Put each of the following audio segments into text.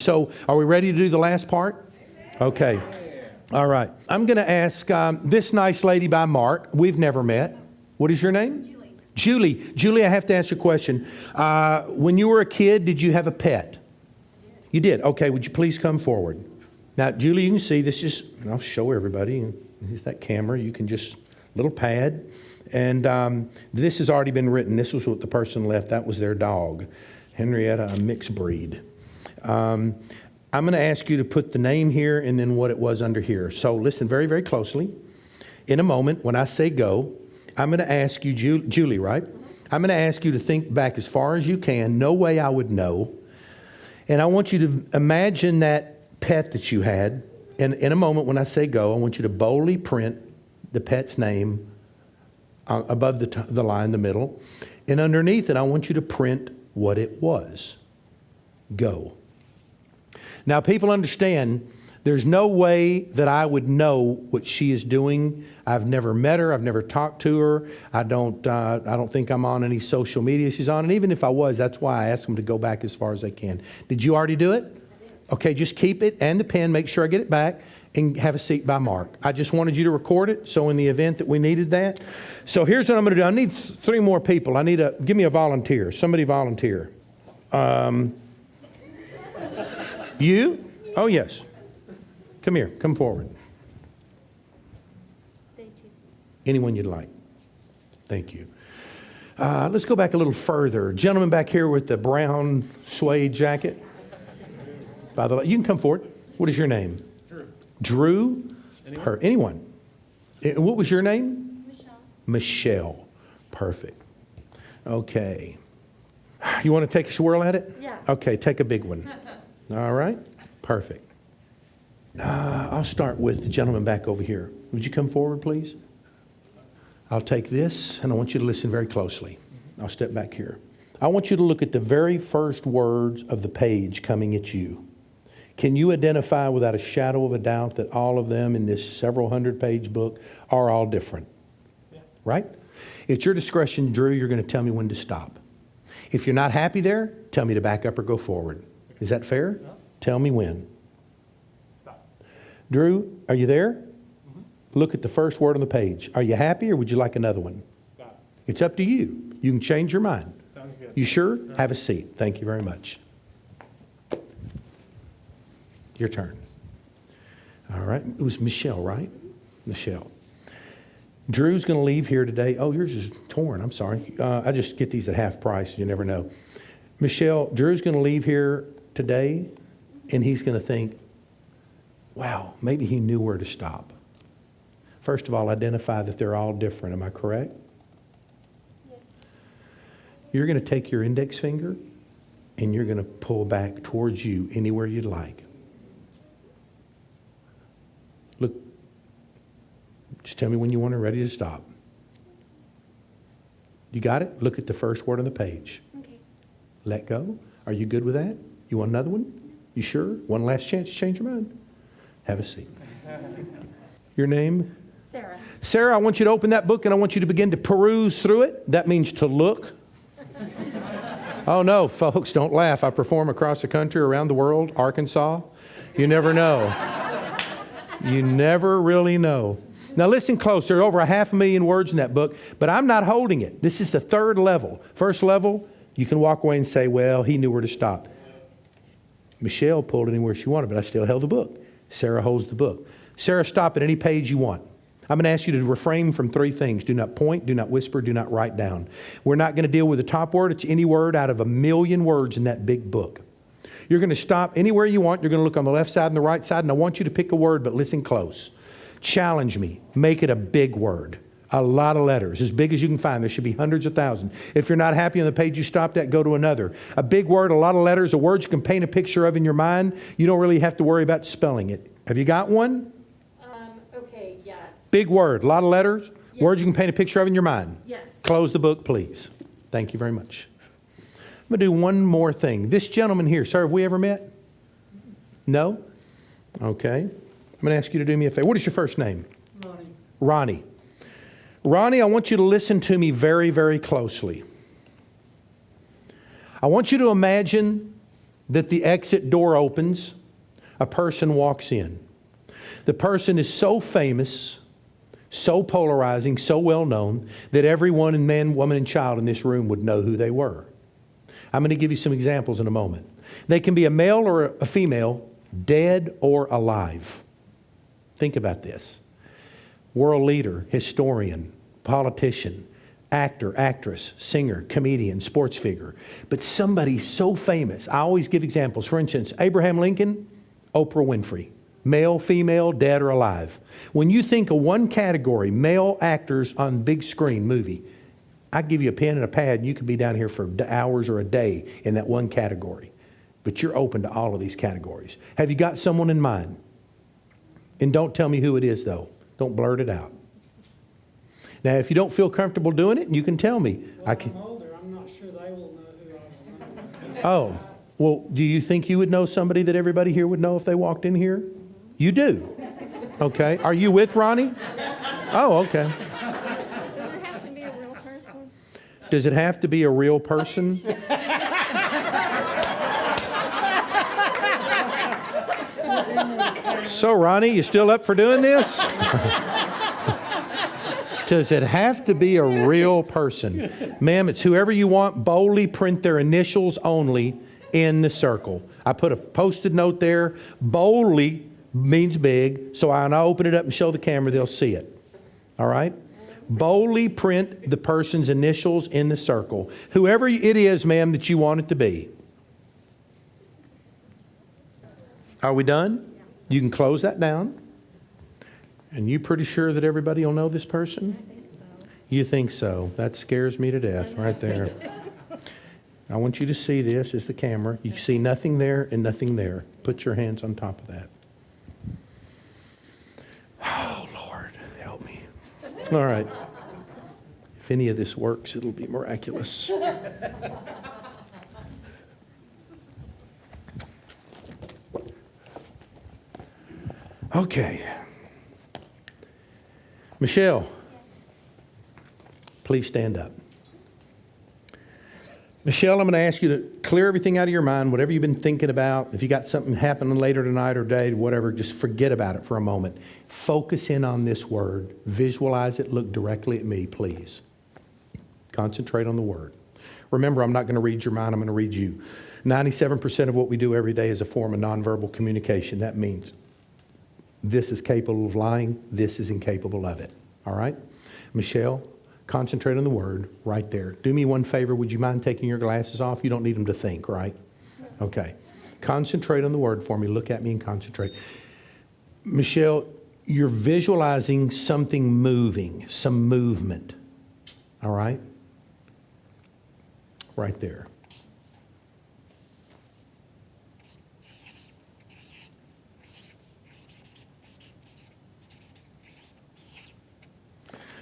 So are we ready to do the last part? Okay. All right. I'm going to ask this nice lady by Mark. We've never met. What is your name? Julie. Julie, I have to ask you a question. When you were a kid, did you have a pet? You did? Okay. Would you please come forward? Now, Julie, you can see this is, and I'll show everybody. Here's that camera. You can just, little pad. And this has already been written. This was what the person left. That was their dog. Henrietta, a mixed breed. I'm going to ask you to put the name here and then what it was under here. So listen very, very closely. In a moment, when I say go, I'm going to ask you, Julie, right? I'm going to ask you to think back as far as you can. No way I would know. And I want you to imagine that pet that you had. And in a moment, when I say go, I want you to boldly print the pet's name above the line in the middle. And underneath it, I want you to print what it was. Go. Now, people understand there's no way that I would know what she is doing. I've never met her. I've never talked to her. I don't think I'm on any social media she's on. And even if I was, that's why I asked them to go back as far as they can. Did you already do it? Okay, just keep it and the pen. Make sure I get it back and have a seat by Mark. I just wanted you to record it, so in the event that we needed that. So here's what I'm going to do. I need 3 more people. Give me a volunteer. Somebody volunteer. You? Oh, yes. Come here. Come forward. Anyone you'd like. Thank you. Let's go back a little further. Gentleman back here with the brown suede jacket. By the way, you can come forward. What is your name? Drew? Anyone? What was your name? Michelle. Perfect. Okay. You want to take a swirl at it? Yeah. Okay, take a big one. All right. Perfect. I'll start with the gentleman back over here. Would you come forward, please? I'll take this, and I want you to listen very closely. I'll step back here. I want you to look at the very first words of the page coming at you. Can you identify without a shadow of a doubt that all of them in this several hundred-page book are all different? Yeah. Right? It's your discretion, Drew. You're going to tell me when to stop. If you're not happy there, tell me to back up or go forward. Is that fair? No. Tell me when. Stop. Drew, are you there? Mm-hmm. Look at the first word on the page. Are you happy or would you like another one? Stop. It's up to you. You can change your mind. Sounds good. You sure? No. Have a seat. Thank you very much. Your turn. All right. It was Michelle, right? Michelle. Drew's going to leave here today. Oh, yours is torn. I'm sorry. I just get these at half price. You never know. Michelle, Drew's going to leave here today, and he's going to think, wow, maybe he knew where to stop. First of all, identify that they're all different. Am I correct? Yes. You're going to take your index finger, and you're going to pull back towards you anywhere you'd like. Look, just tell me when you want it ready to stop. You got it? Look at the first word on the page. Okay. Let go. Are you good with that? You want another one? You sure? One last chance to change your mind. Have a seat. Your name? Sarah. Sarah, I want you to open that book and I want you to begin to peruse through it. That means to look. Oh no, folks, don't laugh. I perform across the country, around the world, Arkansas. You never know. You never really know. Now listen close. There are over 500,000 words in that book, but I'm not holding it. This is the 3rd level. First level, you can walk away and say, well, he knew where to stop. Michelle pulled anywhere she wanted, but I still held the book. Sarah holds the book. Sarah, stop at any page you want. I'm going to ask you to refrain from 3 things. Do not point, do not whisper, do not write down. We're not going to deal with the top word. It's any word out of 1,000,000 words in that big book. You're going to stop anywhere you want. You're going to look on the left side and the right side, and I want you to pick a word, but listen close. Challenge me. Make it a big word. A lot of letters, as big as you can find. There should be hundreds of thousands. If you're not happy on the page you stopped at, go to another. A big word, a lot of letters, a word you can paint a picture of in your mind. You don't really have to worry about spelling it. Have you got one? Okay, yes. Big word, a lot of letters, yes. Words you can paint a picture of in your mind. Yes. Close the book, please. Thank you very much. I'm going to do one more thing. This gentleman here, sir, have we ever met? No? Okay. I'm going to ask you to do me a favor. What is your first name? Ronnie. Ronnie. Ronnie, I want you to listen to me very, very closely. I want you to imagine that the exit door opens, a person walks in. The person is so famous, so polarizing, so well known, that everyone, and man, woman, and child in this room would know who they were. I'm going to give you some examples in a moment. They can be a male or a female, dead or alive. Think about this. World leader, historian, politician, actor, actress, singer, comedian, sports figure. But somebody so famous. I always give examples. For instance, Abraham Lincoln, Oprah Winfrey. Male, female, dead or alive. When you think of one category, male actors on big screen movie, I give you a pen and a pad and you could be down here for hours or a day in that one category. But you're open to all of these categories. Have you got someone in mind? And don't tell me who it is though. Don't blurt it out. Now, if you don't feel comfortable doing it, you can tell me. Well, I'm older. I'm not sure they will know who I will know. Oh, well, do you think you would know somebody that everybody here would know if they walked in here? You do. Okay. Are you with Ronnie? Oh, okay. Does it have to be a real person? Does it have to be a real person? So, Ronnie, you still up for doing this? Does it have to be a real person? Ma'am, it's whoever you want. Boldly print their initials only in the circle. I put a post-it note there. Boldly means big, so when I open it up and show the camera, they'll see it. All right? Boldly print the person's initials in the circle. Whoever it is, ma'am, that you want it to be. Are we done? You can close that down. And you pretty sure that everybody will know this person? I think so. You think so? That scares me to death right there. I want you to see this as the camera. You see nothing there and nothing there. Put your hands on top of that. Oh, Lord, help me. All right. If any of this works, it'll be miraculous. Okay. Michelle, please stand up. Michelle, I'm going to ask you to clear everything out of your mind, whatever you've been thinking about. If you got something happening later tonight or day, whatever, just forget about it for a moment. Focus in on this word. Visualize it. Look directly at me, please. Concentrate on the word. Remember, I'm not going to read your mind. I'm going to read you. 97% of what we do every day is a form of nonverbal communication. That means this is capable of lying. This is incapable of it. All right? Michelle, concentrate on the word right there. Do me one favor. Would you mind taking your glasses off? You don't need them to think, right? Okay. Concentrate on the word for me. Look at me and concentrate. Michelle, you're visualizing something moving, some movement. All right? Right there.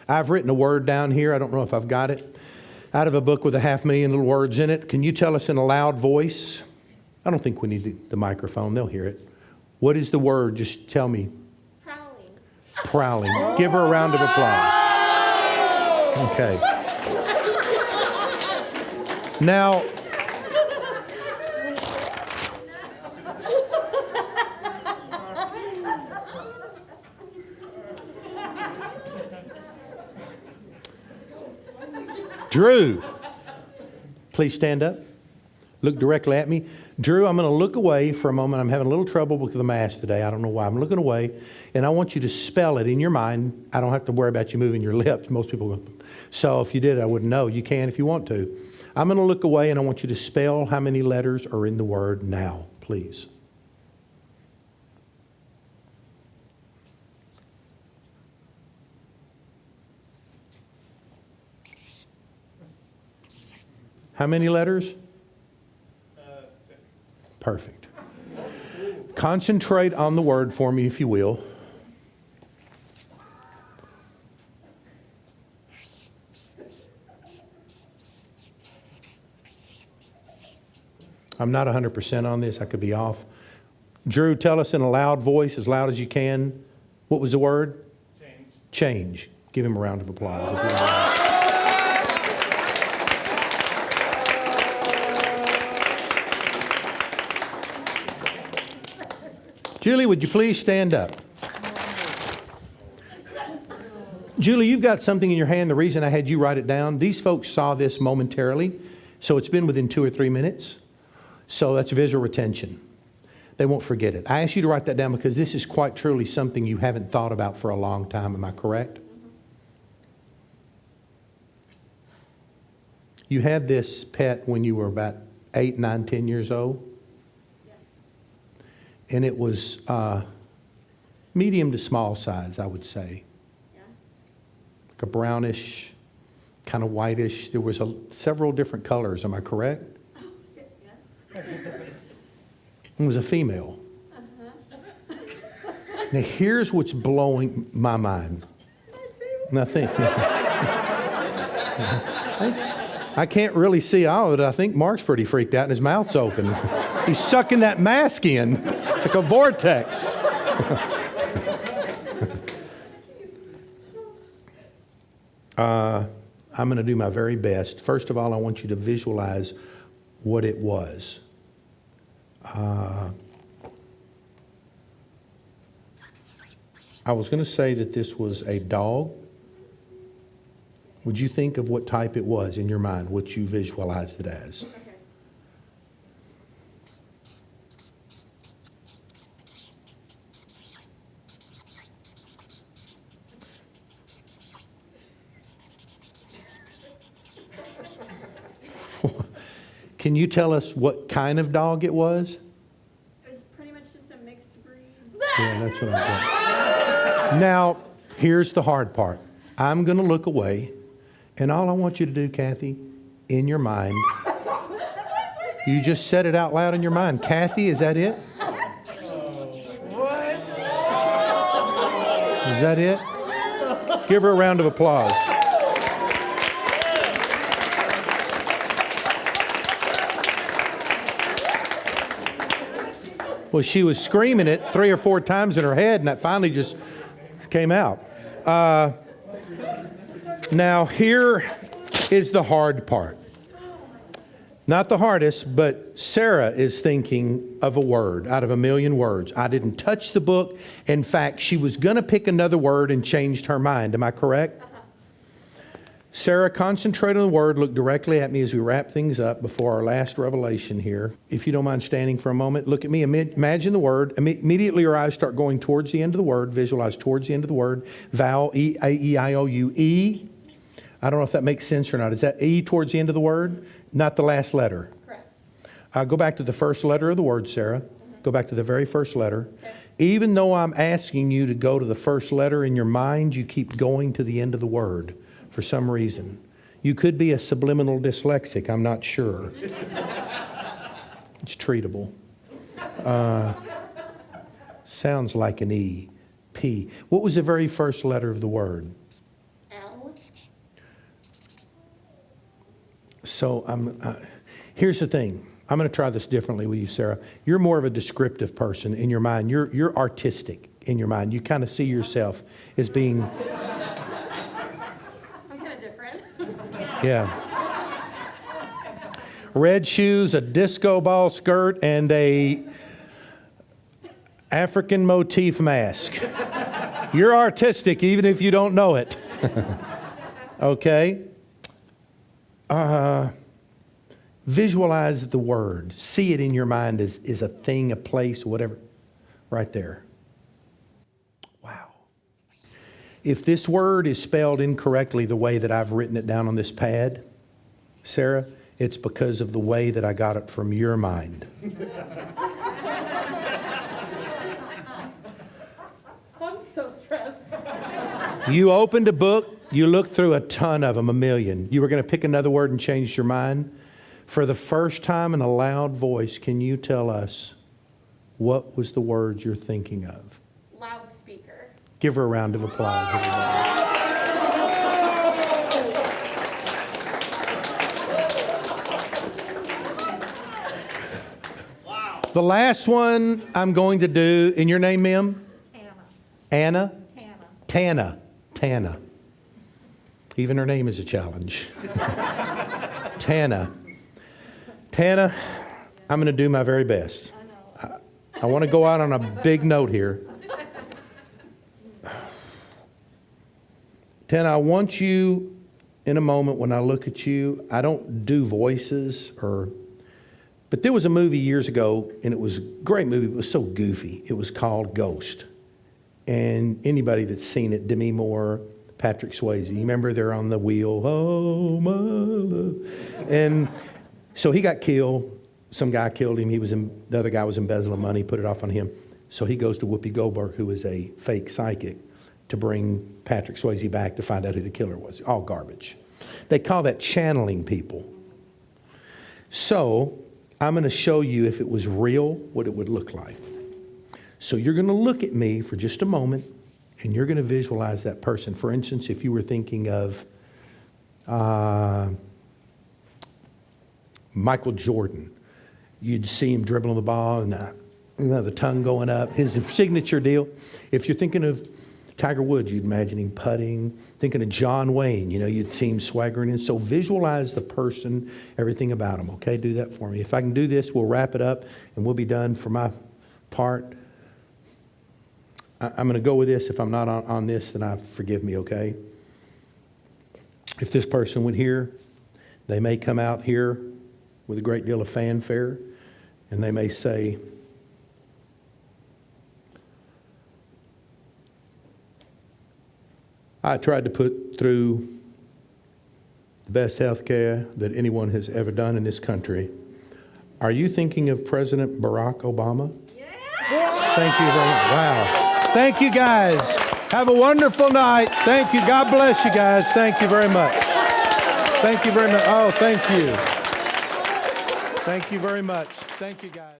I've written a word down here. I don't know if I've got it. Out of a book with 500,000 little words in it. Can you tell us in a loud voice? I don't think we need the microphone. They'll hear it. What is the word? Just tell me. Prowling. Prowling. Give her a round of applause. Okay. Now, Drew, please stand up. Look directly at me. Drew, I'm going to look away for a moment. I'm having a little trouble with the mask today. I don't know why. I'm looking away, and I want you to spell it in your mind. I don't have to worry about you moving your lips. Most people go. So if you did, I wouldn't know. You can if you want to. I'm going to look away, and I want you to spell how many letters are in the word now, please. How many letters? 6. Perfect. Concentrate on the word for me, if you will. I'm not 100% on this. I could be off. Drew, tell us in a loud voice, as loud as you can. What was the word? Change. Change. Give him a round of applause. If you like. Julie, would you please stand up? Julie, you've got something in your hand. The reason I had you write it down, these folks saw this momentarily, so it's been within 2 or 3 minutes. So that's visual retention. They won't forget it. I asked you to write that down because this is quite truly something you haven't thought about for a long time. Am I correct? You had this pet when you were about 8, 9, 10 years old? Yes. And it was medium to small size, I would say. Yeah. Like a brownish, kind of whitish. There was several different colors. Am I correct? Yes. It was a female. Now here's what's blowing my mind. Nothing. I can't really see all of it. I think Mark's pretty freaked out and his mouth's open. He's sucking that mask in. It's like a vortex. I'm going to do my very best. First of all, I want you to visualize what it was. I was going to say that this was a dog. Would you think of what type it was in your mind, what you visualized it as? Okay. Can you tell us what kind of dog it was? It was pretty much just a mixed breed. Yeah, that's what I thought. Now, here's the hard part. I'm going to look away, and all I want you to do, Kathy, in your mind, you just said it out loud in your mind. Kathy, is that it? Is that it? Give her a round of applause. Well, she was screaming it 3 or 4 times in her head, and that finally just came out. Now, here is the hard part. Not the hardest, but Sarah is thinking of a word out of a million words. I didn't touch the book. In fact, she was going to pick another word and changed her mind. Am I correct? Sarah, concentrate on the word. Look directly at me as we wrap things up before our last revelation here. If you don't mind standing for a moment, look at me. Imagine the word. Immediately your eyes start going towards the end of the word. Visualize towards the end of the word. Vowel, E, A, E, I, O, U, E. I don't know if that makes sense or not. Is that E towards the end of the word? Not the last letter. Correct. Go back to the first letter of the word, Sarah. Go back to the very first letter. Okay. Even though I'm asking you to go to the first letter in your mind, you keep going to the end of the word for some reason. You could be a subliminal dyslexic. I'm not sure. It's treatable. Sounds like an E. P. What was the very first letter of the word? L. So here's the thing. I'm going to try this differently with you, Sarah. You're more of a descriptive person in your mind. You're artistic in your mind. You kind of see yourself as being... I'm kind of different. Yeah. Red shoes, a disco ball skirt, and a African motif mask. You're artistic even if you don't know it. Okay? Visualize the word. See it in your mind as a thing, a place, whatever. Right there. Wow. If this word is spelled incorrectly the way that I've written it down on this pad, Sarah, it's because of the way that I got it from your mind. I'm so stressed. You opened a book, you looked through a ton of them, a million. You were going to pick another word and change your mind. For the first time in a loud voice, can you tell us what was the word you're thinking of? Loudspeaker. Give her a round of applause, everybody. The last one I'm going to do, in your name, ma'am? Anna. Anna? Tana. Tana. Even her name is a challenge. Tana. Tana, I'm going to do my very best. I want to go out on a big note here. 10, I want you in a moment when I look at you, I don't do voices but there was a movie years ago, and it was a great movie. It was so goofy. It was called Ghost. And anybody that's seen it, Demi Moore, Patrick Swayze, you remember they're on the wheel, oh my love. And so he got killed. Some guy killed him. The other guy was embezzling money, put it off on him. So he goes to Whoopi Goldberg, who is a fake psychic, to bring Patrick Swayze back to find out who the killer was. All garbage. They call that channeling people. So I'm going to show you, if it was real, what it would look like. So you're going to look at me for just a moment, and you're going to visualize that person. For instance, if you were thinking of Michael Jordan, you'd see him dribbling the ball and the tongue going up, his signature deal. If you're thinking of Tiger Woods, you'd imagine him putting. Thinking of John Wayne, you'd see him swaggering in. So visualize the person, everything about him, okay? Do that for me. If I can do this, we'll wrap it up and we'll be done for my part. I'm going to go with this. If I'm not on this, then forgive me, okay? If this person went here, they may come out here with a great deal of fanfare, and they may say, I tried to put through the best health care that anyone has ever done in this country. Are you thinking of President Barack Obama? Yeah. Thank you very much. Wow. Thank you, guys. Have a wonderful night. Thank you. God bless you guys. Thank you very much. Thank you very much. Oh, thank you. Thank you very much. Thank you, guys.